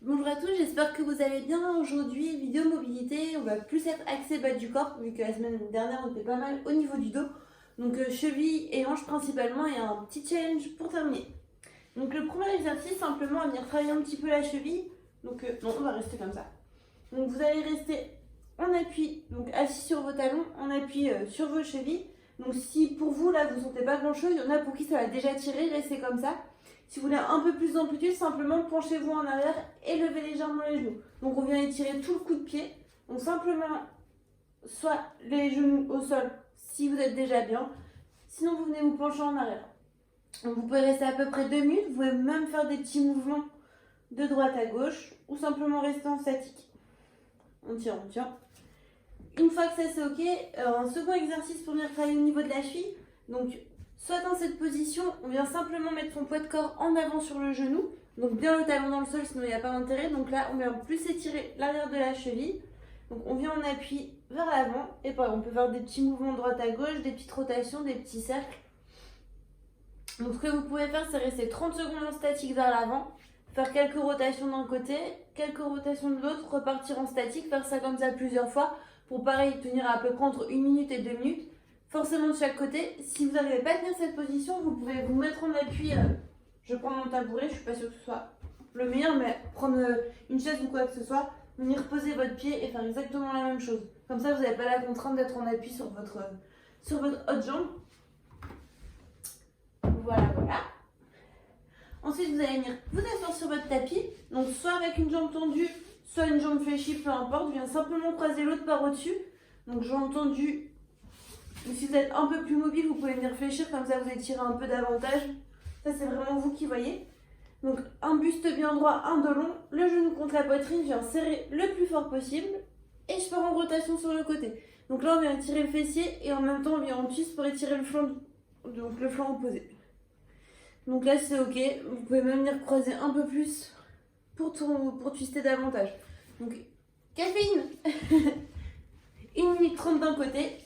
Bonjour à tous, j'espère que vous allez bien. Aujourd'hui, vidéo mobilité, on va plus être axé bas du corps, vu que la semaine dernière on était pas mal au niveau du dos. Donc cheville et hanches principalement, et un petit challenge pour terminer. Donc le premier exercice, simplement, à venir travailler un petit peu la cheville. Donc non, on va rester comme ça. Donc vous allez rester en appui, donc assis sur vos talons, en appui sur vos chevilles. Donc si pour vous là vous sentez pas grand chose, il y en a pour qui ça va déjà tirer, restez comme ça. Si vous voulez un peu plus d'amplitude, simplement penchez-vous en arrière et levez légèrement les genoux. Donc on vient étirer tout le coup de pied. Donc simplement, soit les genoux au sol si vous êtes déjà bien. Sinon vous venez vous pencher en arrière. Donc vous pouvez rester à peu près 2 minutes. Vous pouvez même faire des petits mouvements de droite à gauche ou simplement rester en statique. On tire, on tire. Une fois que ça c'est ok, un second exercice pour venir travailler au niveau de la cheville. Donc soit dans cette position, on vient simplement mettre son poids de corps en avant sur le genou. Donc bien le talon dans le sol, sinon il n'y a pas d'intérêt. Donc là, on vient plus étirer l'arrière de la cheville. Donc on vient en appui vers l'avant. Et pareil, on peut faire des petits mouvements de droite à gauche, des petites rotations, des petits cercles. Donc ce que vous pouvez faire, c'est rester 30 secondes en statique vers l'avant. Faire quelques rotations d'un côté, quelques rotations de l'autre, repartir en statique, faire ça comme ça plusieurs fois. Pour pareil, tenir à peu près entre 1 minute et 2 minutes. Forcément de chaque côté. Si vous n'arrivez pas à tenir cette position, vous pouvez vous mettre en appui. Je prends mon tabouret, je suis pas sûre que ce soit le meilleur, mais prendre une chaise ou quoi que ce soit, venir poser votre pied et faire exactement la même chose. Comme ça, vous n'avez pas la contrainte d'être en appui sur votre haute jambe. Voilà, voilà. Ensuite, vous allez venir vous asseoir sur votre tapis. Donc, soit avec une jambe tendue, soit une jambe fléchie, peu importe. Vous venez simplement croiser l'autre par au-dessus. Donc, jambe tendue. Si vous êtes un peu plus mobile, vous pouvez venir fléchir, comme ça vous étirez un peu davantage. Ça, c'est vraiment vous qui voyez. Donc, un buste bien droit, un dos long, le genou contre la poitrine, je viens serrer le plus fort possible. Et je pars en rotation sur le côté. Donc là, on vient étirer le fessier et en même temps, on vient en twist pour étirer le flanc, donc le flanc opposé. Donc là, c'est ok. Vous pouvez même venir croiser un peu plus pour twister davantage. Donc, caféine 1 minute 30 d'un côté.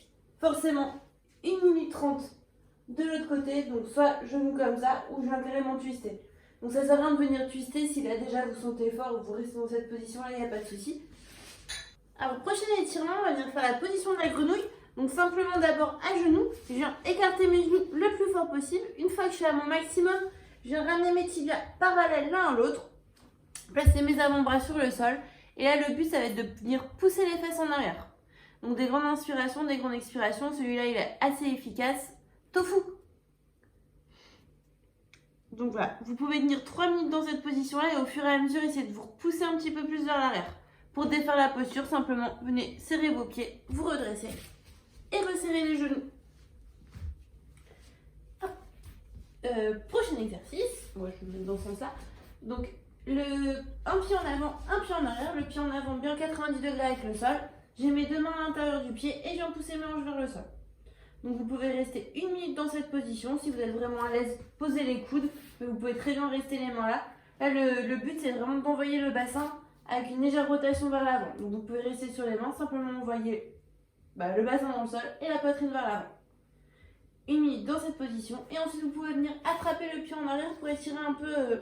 Forcément 1 minute 30 de l'autre côté, donc soit genou comme ça ou je viens carrément twister. Donc ça sert à rien de venir twister si là déjà vous sentez fort ou vous restez dans cette position là, il n'y a pas de souci. Alors prochain étirement, on va venir faire la position de la grenouille. Donc simplement d'abord à genoux, je viens écarter mes genoux le plus fort possible. Une fois que je suis à mon maximum, je viens ramener mes tibias parallèles l'un à l'autre, placer mes avant-bras sur le sol. Et là le but ça va être de venir pousser les fesses en arrière. Donc des grandes inspirations, des grandes expirations. Celui-là, il est assez efficace. Tofu. Donc voilà, vous pouvez tenir 3 minutes dans cette position-là et au fur et à mesure, essayez de vous repousser un petit peu plus vers l'arrière. Pour défaire la posture, simplement, venez serrer vos pieds, vous redressez et resserrez les genoux. Prochain exercice. Moi, je me mets dans ce sens-là. Donc, un pied en avant, un pied en arrière. Le pied en avant bien 90 degrés avec le sol. J'ai mes 2 mains à l'intérieur du pied et je viens pousser mes hanches vers le sol. Donc vous pouvez rester 1 minute dans cette position. Si vous êtes vraiment à l'aise, posez les coudes. Mais vous pouvez très bien rester les mains là. Là, le but, c'est vraiment d'envoyer le bassin avec une légère rotation vers l'avant. Donc vous pouvez rester sur les mains, simplement envoyer le bassin dans le sol et la poitrine vers l'avant. 1 minute dans cette position. Et ensuite, vous pouvez venir attraper le pied en arrière pour étirer un peu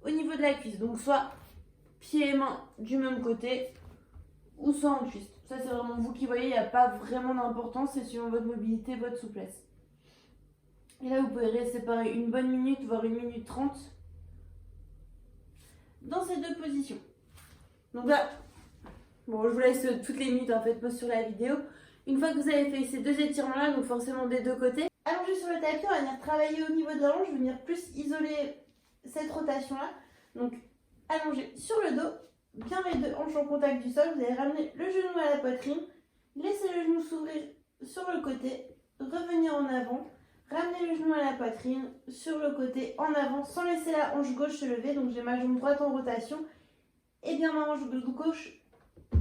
au niveau de la cuisse. Donc soit pied et main du même côté ou soit en twist. Ça, c'est vraiment vous qui voyez, il n'y a pas vraiment d'importance, c'est selon votre mobilité, votre souplesse. Et là, vous pouvez rester pareil une bonne minute, voire 1 minute 30 dans ces deux positions. Donc là, bon, je vous laisse toutes les minutes, en fait, pause sur la vidéo. Une fois que vous avez fait ces deux étirements-là, donc forcément des deux côtés, allongé sur le tapis, on va venir travailler au niveau de la hanche, venir plus isoler cette rotation-là. Donc, allongé sur le dos, bien les deux hanches en contact du sol, vous allez ramener le genou à la poitrine, laisser le genou s'ouvrir sur le côté, revenir en avant, ramener le genou à la poitrine, sur le côté, en avant, sans laisser la hanche gauche se lever. Donc j'ai ma jambe droite en rotation et bien ma hanche gauche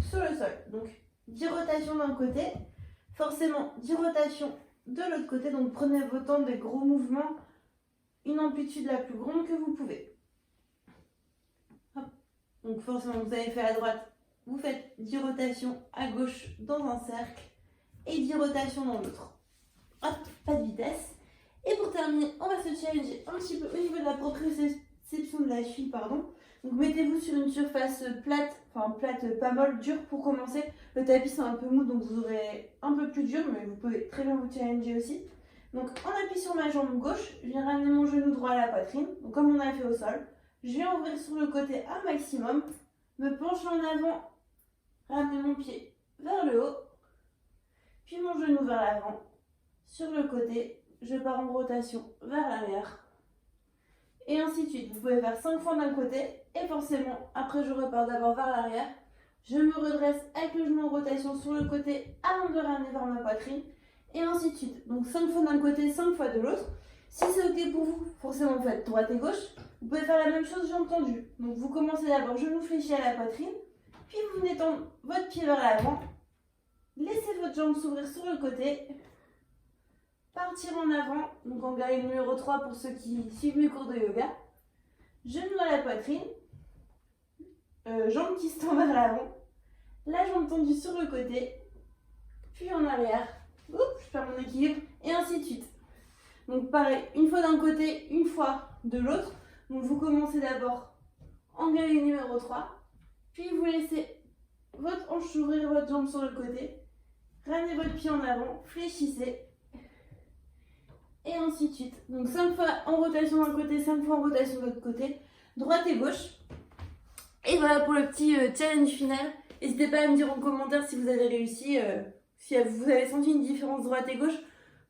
sur le sol. Donc 10 rotations d'un côté, forcément 10 rotations de l'autre côté. Donc prenez vos temps, des gros mouvements, une amplitude la plus grande que vous pouvez. Donc forcément, vous avez fait à droite, vous faites 10 rotations à gauche dans un cercle et 10 rotations dans l'autre. Hop, pas de vitesse. Et pour terminer, on va se challenger un petit peu au niveau de la proprioception position de la cheville, pardon. Donc mettez-vous sur une surface plate, enfin plate pas molle, dure pour commencer. Le tapis c'est un peu mou donc vous aurez un peu plus dur, mais vous pouvez très bien vous challenger aussi. Donc on appuie sur ma jambe gauche, je viens ramener mon genou droit à la poitrine, donc comme on a fait au sol. Je viens ouvrir sur le côté un maximum, me pencher en avant, ramener mon pied vers le haut, puis mon genou vers l'avant. Sur le côté, je pars en rotation vers l'arrière. Et ainsi de suite. Vous pouvez faire 5 fois d'un côté et forcément, après je repars d'abord vers l'arrière. Je me redresse avec le genou en rotation sur le côté avant de le ramener vers ma poitrine. Et ainsi de suite. Donc 5 fois d'un côté, 5 fois de l'autre. Si c'est ok pour vous, forcément vous faites droite et gauche. Vous pouvez faire la même chose jambes tendues. Donc vous commencez d'abord genou fléchi à la poitrine. Puis vous venez tendre votre pied vers l'avant. Laissez votre jambe s'ouvrir sur le côté. Partir en avant, donc en guerrier numéro 3 pour ceux qui suivent mes cours de yoga. Genou à la poitrine, jambe qui se tend vers l'avant, la jambe tendue sur le côté, puis en arrière. Oups, je perds mon équilibre, et ainsi de suite. Donc pareil, une fois d'un côté, une fois de l'autre. Donc vous commencez d'abord en guerrier numéro 3, puis vous laissez votre hanche s'ouvrir, votre jambe sur le côté, ramenez votre pied en avant, fléchissez. Et ainsi de suite. Donc 5 fois en rotation d'un côté, 5 fois en rotation de l'autre côté, droite et gauche. Et voilà pour le petit challenge final. N'hésitez pas à me dire en commentaire si vous avez réussi, si vous avez senti une différence droite et gauche.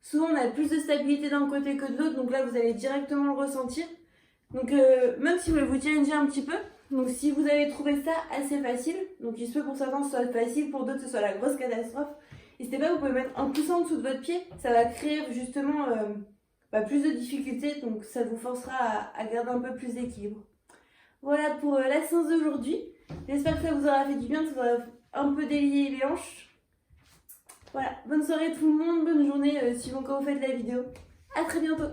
Souvent on a plus de stabilité d'un côté que de l'autre, donc là vous allez directement le ressentir. Donc même si vous voulez vous challenger un petit peu, donc si vous avez trouvé ça assez facile, donc il se peut pour certains ce soit facile, pour d'autres ce soit la grosse catastrophe. N'hésitez pas, vous pouvez mettre un coussin en dessous de votre pied, ça va créer justement plus de difficultés, donc ça vous forcera à garder un peu plus d'équilibre. Voilà pour la séance d'aujourd'hui. J'espère que ça vous aura fait du bien, ça vous aura un peu délié les hanches. Voilà, bonne soirée tout le monde, bonne journée suivant quand vous faites la vidéo. À très bientôt.